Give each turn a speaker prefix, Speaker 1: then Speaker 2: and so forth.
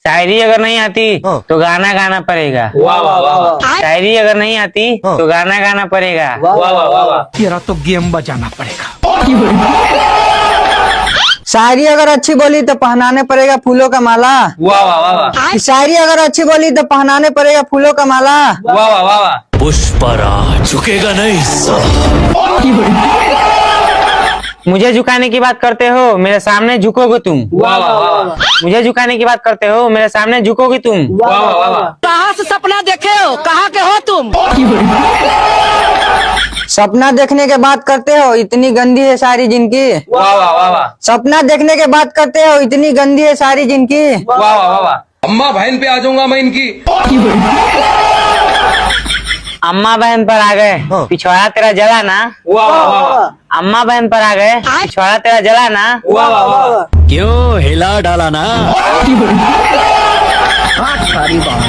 Speaker 1: शायरी अगर नहीं आती तो गाना गाना पड़ेगा।
Speaker 2: वाह वाह वाह वाह
Speaker 1: शायरी अगर नहीं आती तो गाना गाना पड़ेगा।
Speaker 2: वाह वाह वाह वाह।
Speaker 3: तेरा तो गेम बजाना पड़ेगा।
Speaker 4: शायरी अगर अच्छी बोली तो पहनाने पड़ेगा फूलों का माला।
Speaker 2: वाह वाह वाह वाह।
Speaker 4: शायरी अगर अच्छी बोली तो पहनाने पड़ेगा फूलों का माला।
Speaker 2: वाह वाह वाह वाह।
Speaker 5: पुष्पराज झुकेगा नहीं
Speaker 1: मुझे झुकाने की बात करते हो, मेरे सामने झुकोगे तुम।
Speaker 2: वाह वाह वाह वाह।
Speaker 1: मुझे झुकाने की बात करते हो, मेरे सामने झुकोगे तुम।
Speaker 2: वाह वाह वाह वाह।
Speaker 6: कहाँ से सपना देखे हो, कहाँ के हो तुम?
Speaker 4: सपना देखने के बात करते हो, इतनी गंदी है सारी जिनकी।
Speaker 2: वाह वाह वाह वाह।
Speaker 4: सपना देखने के बात करते हो, इतनी गंदी है सारी जिनकी।
Speaker 2: वाह वाह वाह वाह।
Speaker 7: अम्मा बहन पे आ जाऊंगा मैं इनकी।
Speaker 1: अम्मा बहन पर आ गए, पिछवाड़ा तेरा जला ना।
Speaker 2: वाह वाह वाह वाह।
Speaker 1: अम्मा बहन पर आ गए, पिछवाड़ा तेरा जला ना।
Speaker 2: वाह वाह वाह वाह।
Speaker 5: क्यों हिला डाला ना।
Speaker 3: सारी बात